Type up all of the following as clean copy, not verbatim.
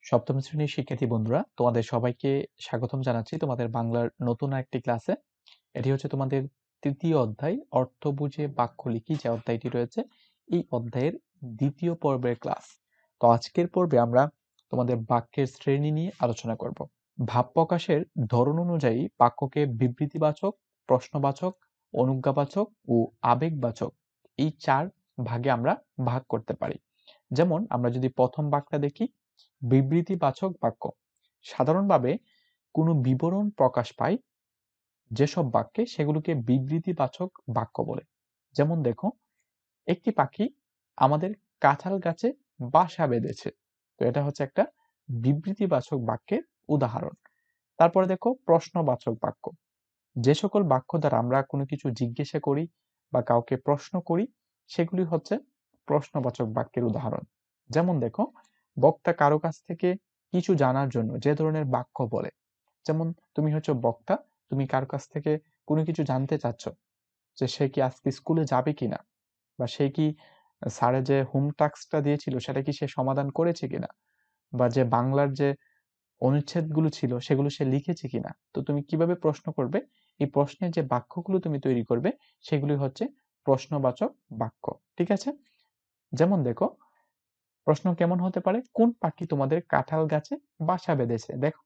সপ্তম শ্রেণীর শিক্ষার্থী বন্ধুরা, তোমাদের সবাইকে স্বাগতম জানাচ্ছি তোমাদের বাংলার নতুন আরেকটি ক্লাসে। এটি হচ্ছে তোমাদের তৃতীয় অধ্যায়, অর্থ বুঝে বাক্য লিখি যে অধ্যায়টি রয়েছে, এই অধ্যায়ের দ্বিতীয় পর্বের ক্লাস। তো আজকের পর্বে আমরা তোমাদের বাক্যের শ্রেণী নিয়ে আলোচনা করব। ভাব প্রকাশের ধরন অনুযায়ী বাক্যকে বিবৃতিবাচক, প্রশ্নবাচক, অনুজ্ঞাবাচক ও আবেগবাচক এই চার ভাগে আমরা ভাগ করতে পারি। যেমন আমরা যদি প্রথম বাক্যটা দেখি, বিবৃতিবাচক বাক্য। সাধারণভাবে কোনো বিবরণ প্রকাশ পায় যেসব বাক্যে, সেগুলোকে বিবৃতিবাচক বাক্য বলে। যেমন দেখো, একটি পাখি আমাদের কাঁঠাল গাছে বাসা বেঁধেছে। তো এটা হচ্ছে একটা বিবৃতিবাচক বাক্যের উদাহরণ। তারপরে দেখো, প্রশ্নবাচক বাক্য। যে সকল বাক্য দ্বারা আমরা কোনো কিছু জিজ্ঞাসা করি বা কাউকে প্রশ্ন করি, সেগুলি হচ্ছে প্রশ্নবাচক বাক্যের উদাহরণ। যেমন দেখো, বক্তা কারো কাছ থেকে কিছু জানার জন্য যে ধরনের বাক্য বলে, যেমন তুমি হচ্ছে বক্তা, তুমি কারো কাছ থেকে কোনো কিছু জানতে চাচ্ছ, যে সে কি আজকে স্কুলে যাবে কিনা, বা সে কি স্যারে যে হোম টাস্কটা দিয়েছিল সেটা কি সে সমাধান করেছে কিনা, বা যে বাংলার যে অনুচ্ছেদগুলো ছিল সেগুলো সে লিখেছে কিনা। তো তুমি কিভাবে প্রশ্ন করবে, এই প্রশ্নের যে বাক্যগুলো তুমি তৈরি করবে সেগুলি হচ্ছে প্রশ্নবাচক বাক্য। ঠিক আছে? যেমন দেখো, প্রশ্ন কেমন হতে পারে, কোন পাখি তোমাদের কাঁঠাল গাছে বাসা বেঁধেছে। দেখো,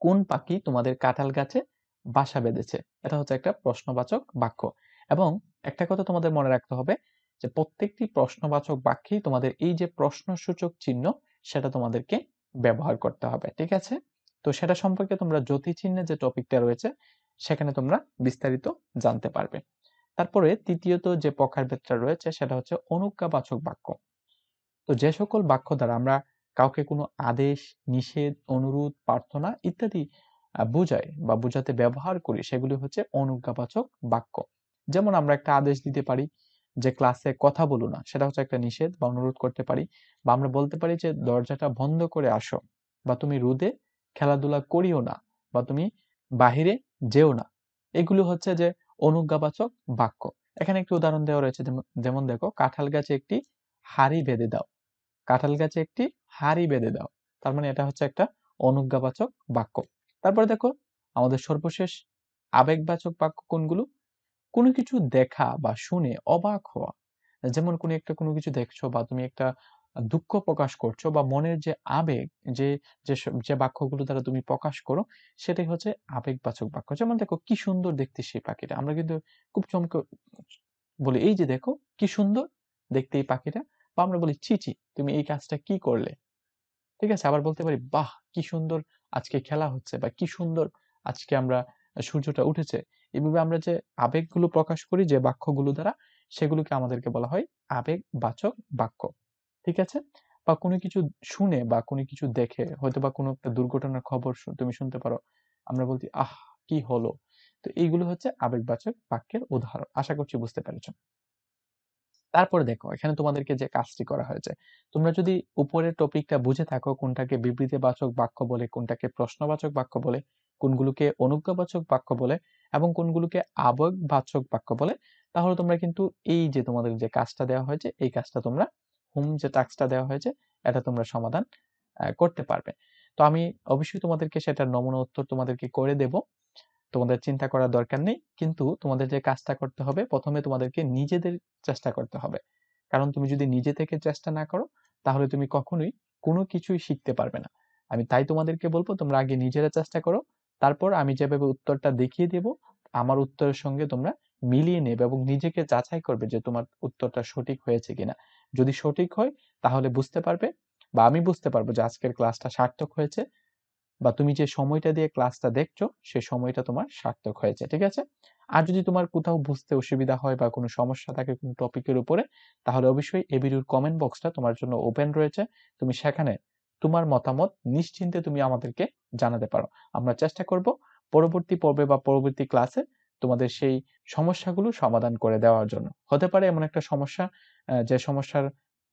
কোন পাখি তোমাদের কাঁঠাল গাছে বাসা বেঁধেছে, এটা হচ্ছে একটা প্রশ্নবাচক বাক্য। এবং একটা কথা তোমাদের মনে রাখতে হবে, যে প্রত্যেকটি প্রশ্নবাচক বাক্যেই তোমাদের এই যে প্রশ্নসূচক চিহ্ন, সেটা তোমাদেরকে ব্যবহার করতে হবে। ঠিক আছে? তো সেটা সম্পর্কে তোমরা জ্যোতিচিহ্নের যে টপিকটা রয়েছে সেখানে তোমরা বিস্তারিত জানতে পারবে। তারপরে তৃতীয়ত যে প্রকারভেদটা রয়েছে সেটা হচ্ছে অনুজ্ঞাবাচক বাক্য। তো যে সকল বাক্য দ্বারা আমরা কাউকে কোনো আদেশ, নিষেধ, অনুরোধ, প্রার্থনা ইত্যাদি বোঝাই বা বোঝাতে ব্যবহার করি, সেগুলি হচ্ছে অনুজ্ঞাবাচক বাক্য। যেমন আমরা একটা আদেশ দিতে পারি যে ক্লাসে কথা বলো না, সেটা হচ্ছে একটা নিষেধ বা অনুরোধ করতে পারি। বা আমরা বলতে পারি যে দরজাটা বন্ধ করে আসো, বা তুমি রোদে খেলাধুলা করিও না, বা তুমি বাহিরে যেও না। এগুলো হচ্ছে যে অনুজ্ঞাবাচক বাক্য। এখানে একটি উদাহরণ দেওয়া রয়েছে, যেমন দেখো, কাঁঠাল গাছে একটি হাঁড়ি বেঁধে দাও। কাঁঠাল গাছে একটি হাঁড়ি বেঁধে দাও, তার মানে এটা হচ্ছে একটা অনুজ্ঞাবাচক বাক্য। তারপরে দেখো, আমাদের সর্বশেষ আবেগবাচক বাক্য কোনগুলো, কোনো কিছু দেখা বা শুনে অবাক হওয়া। যেমন কোনো কিছু দেখছো বা তুমি একটা দুঃখ প্রকাশ করছো, বা মনের যে আবেগ, যে যে বাক্যগুলো দ্বারা তুমি প্রকাশ করো, সেটাই হচ্ছে আবেগবাচক বাক্য। যেমন দেখো, কি সুন্দর দেখতে সেই পাখিটা, আমরা কিন্তু খুব চমকে বলি, এই যে দেখো কি সুন্দর দেখতে এই পাখিটা। বা আমরা বলি, ছি ছি, তুমি এই কাজটা কি করলে। ঠিক আছে? আবার বলতে পারি, বাহ কি সুন্দর আজকে খেলা হচ্ছে, বা কি সুন্দর আজকে আমরা সূর্যটা উঠেছে। এভাবে আমরা যে আবেগগুলো প্রকাশ করি যে বাক্যগুলো দ্বারা, সেগুলোকে আমাদেরকে বলা হয় আবেগবাচক বাক্য। ঠিক আছে? বা কোনো কিছু শুনে বা কোনো কিছু দেখে, হয়তো বা কোনো একটা দুর্ঘটনার খবর তুমি শুনতে পারো, আমরা বলছি, আহ কি হলো। তো এইগুলো হচ্ছে আবেগবাচক বাক্যের উদাহরণ। আশা করছি বুঝতে পেরেছো। তারপরে দেখো, এখানে তোমাদেরকে যে কাজটি করা হয়েছে, তোমরা যদি উপরের টপিকটা বুঝে থাকো, কোনটাকে বিবৃতিবাচক বাক্য বলে, কোনটাকে প্রশ্নবাচক বাক্য বলে, কোনগুলোকে অনুজ্ঞাবাচক বাক্য বলে, এবং কোনগুলোকে আবেগবাচক বাক্য বলে, তাহলে তোমরা কিন্তু এই যে তোমাদের যে কাজটা দেওয়া হয়েছে, এই কাজটা তোমরা যে টাস্কটা দেওয়া হয়েছে, এটা তোমরা সমাধান করতে পারবে। তো আমি অবশ্যই তোমাদেরকে সেটার নমুনা উত্তর তোমাদেরকে করে দেব, তোমাদের চিন্তা করার দরকার নেই। কিন্তু তোমাদের যে কাজটা করতে হবে, প্রথমে তোমাদেরকে নিজেদের চেষ্টা করতে হবে। কারণ তুমি যদি নিজে থেকে চেষ্টা না করো, তাহলে তুমি কখনোই কোনো কিছুই শিখতে পারবে না। আমি তাই তোমাদেরকে বলবো, তোমরা আগে নিজেরা চেষ্টা করো, তারপর আমি যেভাবে উত্তরটা দেখিয়ে দেব, আমার উত্তরের সঙ্গে তোমরা মিলিয়ে নেবে এবং নিজেকে যাচাই করবে যে তোমার উত্তরটা সঠিক হয়েছে কিনা। যদি সঠিক হয়, তাহলে বুঝতে পারবে, বা আমি বুঝতে পারবো যে আজকের ক্লাসটা সার্থক হয়েছে, বা তুমি যে সময়টা দিয়ে ক্লাসটা দেখছো সেই সময়টা তোমার সার্থক হয়েছে। ঠিক আছে? আর যদি তোমার কোথাও বুঝতে অসুবিধা হয় বা কোনো সমস্যা থাকে কোনো টপিকের উপরে, তাহলে অবশ্যই এই ভিডিওর কমেন্ট বক্সটা তোমার জন্য ওপেন রয়েছে। তুমি সেখানে তোমার মতামত নিশ্চিন্তে তুমি আমাদেরকে জানাতে পারো। আমরা চেষ্টা করব পরবর্তী পর্বে বা পরবর্তী ক্লাসে তোমাদের সেই সমস্যাগুলো সমাধান করে দেওয়ার জন্য। হতে পারে এমন একটা সমস্যা, যে সমস্যার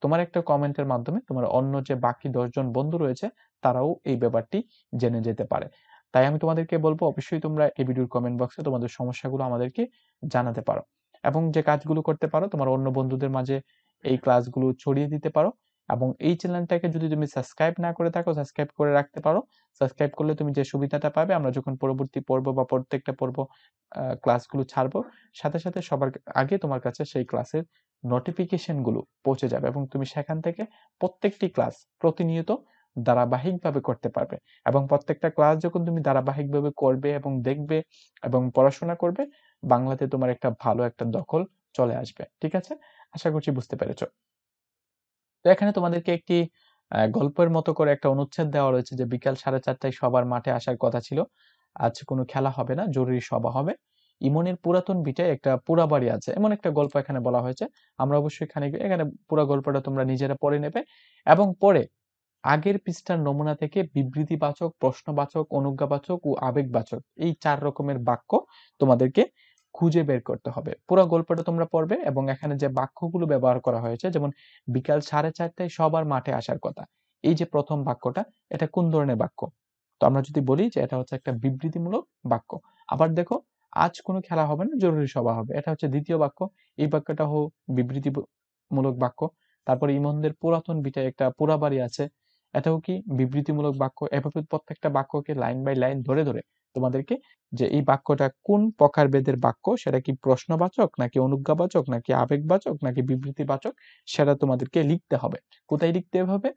তোমার একটা কমেন্টের মাধ্যমে তোমার অন্য যে বাকি 10 জন বন্ধু রয়েছে তারাও এই ব্যাপারটি জেনে যেতে পারে। তাই আমি তোমাদেরকে বলব, অবশ্যই তোমরা এই ভিডিওর কমেন্ট বক্সে তোমাদের সমস্যাগুলো আমাদেরকে জানাতে পারো। এবং যে কাজগুলো করতে পারো, তোমার অন্য বন্ধুদের মাঝে এই ক্লাসগুলো ছড়িয়ে দিতে পারো। এবং এই চ্যানেলটাকে যদি তুমি সাবস্ক্রাইব না করে থাকো, সাবস্ক্রাইব করে রাখতে পারো। সাবস্ক্রাইব করলে তুমি যে সুবিধাটা পাবে, আমরা যখন পরবর্তী পর্ব বা প্রত্যেকটা পর্ব ক্লাসগুলো ছাড়বো, সাথে সাথে সবার আগে তোমার কাছে সেই ক্লাসের নোটিফিকেশন গুলো পৌঁছে যাবে এবং তুমি সেখান থেকে প্রত্যেকটি ক্লাস প্রতিনিয়ত ধারাবাহিকভাবে করতে পারবে। এবং প্রত্যেকটা ক্লাস যখন তুমি ধারাবাহিকভাবে করবে এবং দেখবে এবং পড়াশোনা করবে, বাংলাতে তোমার একটা ভালো একটা দখল চলে আসবে। ঠিক আছে? আশা করছি বুঝতে পেরেছো। তো এখানে তোমাদেরকে একটি গল্পের মতো করে একটা অনুচ্ছেদ দেওয়া রয়েছে যে বিকাল 4:30টায় সবার মাঠে আসার কথা ছিল। আজ কোনো খেলা হবে না, জরুরি সভা হবে। ইমনের পুরাতন ভিটায় একটা পোড়া বাড়ি আছে। এমন একটা গল্প এখানে বলা হয়েছে। আমরা অবশ্যই এখানে পুরা গল্পটা তোমরা নিজেরা পড়ে নেবে এবং পড়ে আগের পৃষ্ঠার নমুনা থেকে বিবৃতিবাচক, প্রশ্নবাচক, অনুজ্ঞাবাচক ও আবেগবাচক এই 4 রকমের বাক্য তোমাদেরকে খুঁজে বের করতে হবে। পুরো গল্পটা তোমরা পড়বে এবং এখানে যে বাক্যগুলো ব্যবহার করা হয়েছে, যেমন বিকাল 4:30টায় সবার মাঠে আসার কথা। এই যে প্রথম বাক্যটা, এটা কোন ধরনের বাক্য? তো আমরা যদি বলি যে এটা হচ্ছে একটা বিবৃতিমূলক বাক্য। আবার দেখো, আজ কোনো খেলা হবে না, জরুরি সভা হবে। এটা হচ্ছে দ্বিতীয় বাক্য। এই বাক্যটা বিবৃতিমূলক বাক্য। তারপরে ইমনদের পুরাতন ভিটায় একটা পোড়া বাড়ি আছে। এটাও কি বিবৃতিমূলক বাক্য। এভাবে প্রত্যেকটা বাক্যকে লাইন বাই লাইন ধরে ধরে তোমাদেরকে যে এই বাক্যটা কোন প্রকারভেদের বাক্য, সেটা কি প্রশ্নবাচক নাকি অনুজ্ঞাবাচক নাকি আবেগবাচক নাকি বিবৃতিবাচক, সেটা তোমাদেরকে লিখতে হবে। কোথায় লিখতে হবে?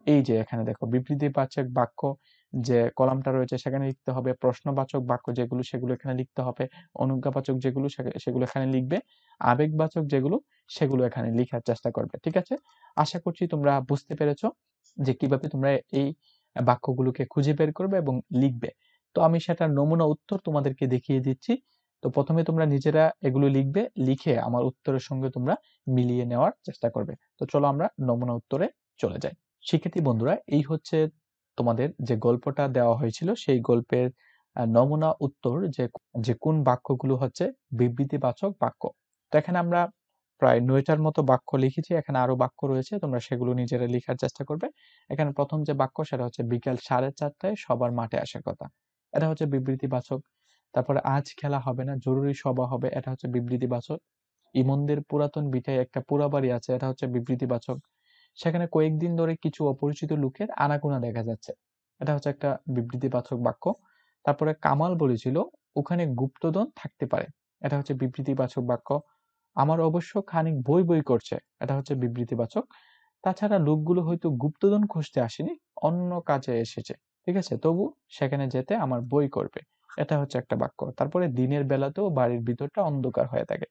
এই যে এখানে দেখো, বিবৃতিবাচক বাক্য যে কলামটা রয়েছে সেখানে লিখতে হবে, প্রশ্নবাচক বাক্য যেগুলো সেগুলো এখানে লিখতে হবে, অনুজ্ঞাবাচক যেগুলো সেগুলো এখানে লিখবে, আবেগবাচক যেগুলো সেগুলো এখানে লিখার চেষ্টা করবে। ঠিক আছে? আশা করছি তোমরা বুঝতে পেরেছো যে কিভাবে তোমরা এই বাক্যগুলোকে খুঁজে বের করবে এবং লিখবে। তো আমি সেটার নমুনা উত্তর তোমাদেরকে দেখিয়ে দিচ্ছি। তো প্রথমে তোমরা নিজেরা এগুলো লিখবে, লিখে আমার উত্তরের সঙ্গে তোমরা মিলিয়ে নেওয়ার চেষ্টা করবে। তো চলো আমরা নমুনা উত্তরে চলে যাই। শিক্ষার্থী বন্ধুরা, এই হচ্ছে তোমাদের যে গল্পটা দেওয়া হয়েছিল সেই গল্পের নমুনা উত্তর, যে কোন বাক্যগুলো হচ্ছে বিবৃতিবাচক বাক্য। তো এখানে আমরা প্রায় 9টার মতো বাক্য লিখেছি। এখানে আরো বাক্য রয়েছে, তোমরা সেগুলো নিজেরা লেখার চেষ্টা করবে। এখানে প্রথম যে বাক্য সেটা হচ্ছে বিকাল 4:30টায় সবার মাঠে আসার কথা। এটা হচ্ছে বিবৃতিবাচক। তারপরে আজ খেলা হবে না, জরুরি সভা হবে, এটা হচ্ছে বিবৃতিবাচক। ইমনদের পুরাতন ভিটায় একটা পোড়া বাড়ি আছে, এটা হচ্ছে বিবৃতিবাচক। সেখানে কয়েকদিন ধরে কিছু অপরিচিত লোকের আনাগোনা দেখা যাচ্ছে, এটা হচ্ছে একটা বিবৃতিবাচক বাক্য। তারপরে কামাল বলেছিল ওখানে গুপ্তধন থাকতে পারে, এটা হচ্ছে বিবৃতিবাচক বাক্য। আমার অবশ্য খানিক বই বই করছে, এটা হচ্ছে বিবৃতিবাচক। তাছাড়া লোকগুলো হয়তো গুপ্তধন খুঁজতে আসেনি, অন্য কাজে এসেছে, ঠিক আছে, তবু সেখানে যেতে আমার বই করবে, এটা হচ্ছে একটা বাক্য। তারপরে দিনের বেলাতেও বাড়ির ভিতরটা অন্ধকার হয়ে থাকে।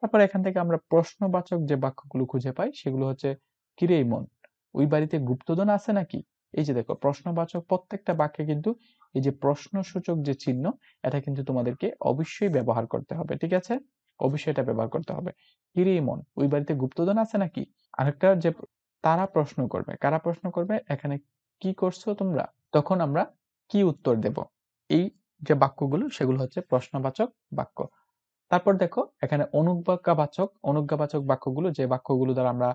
তারপর এখান থেকে আমরা প্রশ্নবাচক যে বাক্যগুলো খুঁজে পাই সেগুলো হচ্ছে, কিরে ইমন, ওই বাড়িতে গুপ্তধন আছে নাকি? এই যে দেখো, প্রশ্নবাচক প্রত্যেকটা বাক্যে কিন্তু এই যে প্রশ্নসূচক যে চিহ্ন, এটা কিন্তু তোমাদেরকে অবশ্যই ব্যবহার করতে হবে। ঠিক আছে? অবশ্যই এটা ব্যবহার করতে হবে। কিরে ইমন, ওই বাড়িতে গুপ্তধন আছে নাকি? আরেকটা যে তারা প্রশ্ন করবে, কারা প্রশ্ন করবে, এখানে কি করছো তোমরা, তখন আমরা কি উত্তর দেব? এই যে বাক্যগুলো সেগুলো হচ্ছে প্রশ্নবাচক বাক্য। তারপর দেখো এখানে অনুজ্ঞাবাচক বাক্যগুলো, যে বাক্যগুলো দ্বারা আমরা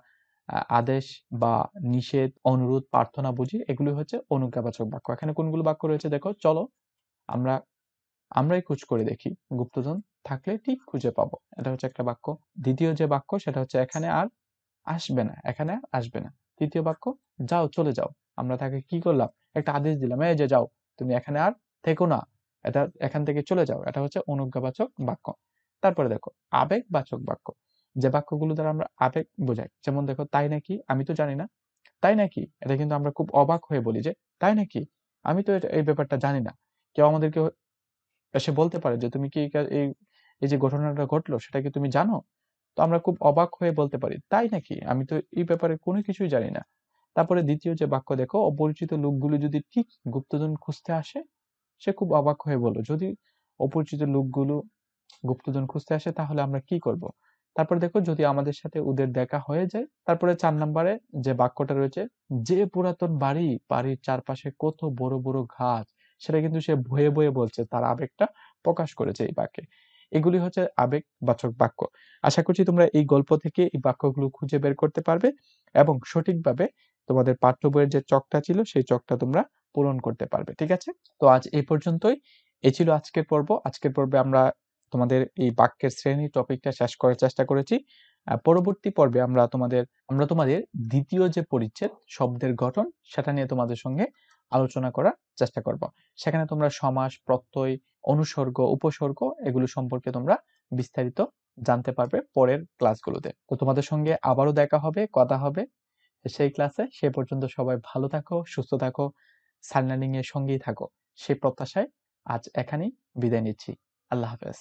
আদেশ বা নিষেধ, অনুরোধ, প্রার্থনা বুঝি, এগুলো হচ্ছে অনুজ্ঞাবাচক বাক্য। এখানে কোনগুলো বাক্য রয়েছে দেখো, চলো আমরা আমরাই খোঁজ করে দেখি, গুপ্তধন থাকলে ঠিক খুঁজে পাবো, এটা হচ্ছে একটা বাক্য। দ্বিতীয় যে বাক্য সেটা হচ্ছে, এখানে আর আসবে না, এখানে আর আসবে না। তৃতীয় বাক্য, যাও চলে যাও, আমরা তাকে কি করলাম, একটা আদেশ দিলাম, এই যে যাও, তুমি এখানে আর থেকো না, এটা এখান থেকে চলে যাও, এটা হচ্ছে অনুজ্ঞাবাচক বাক্য। তারপরে দেখো আবেগবাচক বাক্য, যে বাক্যগুলো দ্বারা আমরা আবেগ বোঝাই, যেমন দেখো, তাই নাকি, আমি তো জানি না। তাই নাকি, এটা কিন্তু আমরা খুব অবাক হয়ে বলি যে তাই নাকি, আমি তো এই ব্যাপারটা জানি না। কেউ আমাদেরকে এসে বলতে পারে যে তুমি কি এই এই যে ঘটনাটা ঘটলো সেটা কি তুমি জানো? তো আমরা খুব অবাক হয়ে বলতে পারি, তাই নাকি, আমি তো এই ব্যাপারে কোনো কিছুই জানি না। তারপরে দ্বিতীয় যে বাক্য দেখো, অপরিচিত লোকগুলো যদি ঠিক গুপ্তধন খুঁজতে আসে, সে খুব অবাক হয়ে বলল, যদি অপরিচিত লোকগুলো গুপ্তধন খুঁজতে আসে তাহলে আমরা কি করব? তারপর দেখো, যদি আমাদের সাথে ওদের দেখা হয়ে যায়। তারপরে 4 নম্বরে যে বাক্যটা রয়েছে, যে পুরাতন বাড়ি, বাড়ির চারপাশে কত বড় বড় গাছ, সেটা কিন্তু সে ভয়ে ভয়ে বলছে, তার আবেগটা প্রকাশ করেছে এই বাক্যে। এগুলি হচ্ছে আবেগবাচক বাক্য। আশা করছি তোমরা এই গল্প থেকে এই বাক্যগুলো খুঁজে বের করতে পারবে এবং সঠিকভাবে তোমাদের পাঠ্য বইয়ের যে চকটা ছিল সেই চকটা তোমরা পূরণ করতে পারবে। ঠিক আছে? তো আজ এই পর্যন্তই। এই ছিল আজকের পর্ব। আজকের পর্বে আমরা তোমাদের এই বাক্যের শ্রেণী টপিকটা শেষ করার চেষ্টা করেছি। পরবর্তী পর্বে আমরা তোমাদের দ্বিতীয় যে পরিচ্ছেদ শব্দের গঠন সেটা নিয়ে তোমাদের সঙ্গে আলোচনা করার চেষ্টা করব। সেখানে তোমরা সমাস, প্রত্যয়, অনুসর্গ, উপসর্গ এগুলো সম্পর্কে তোমরা বিস্তারিত জানতে পারবে পরের ক্লাসগুলোতে। তো তোমাদের সঙ্গে আবারও দেখা হবে, কথা হবে সেই ক্লাসে। সে পর্যন্ত সবাই ভালো থাকো, সুস্থ থাকো, সান লার্নিং এর সঙ্গেই থাকো সেই প্রত্যাশায় আজ এখানেই বিদায় নিচ্ছি। আল্লাহ হাফেজ।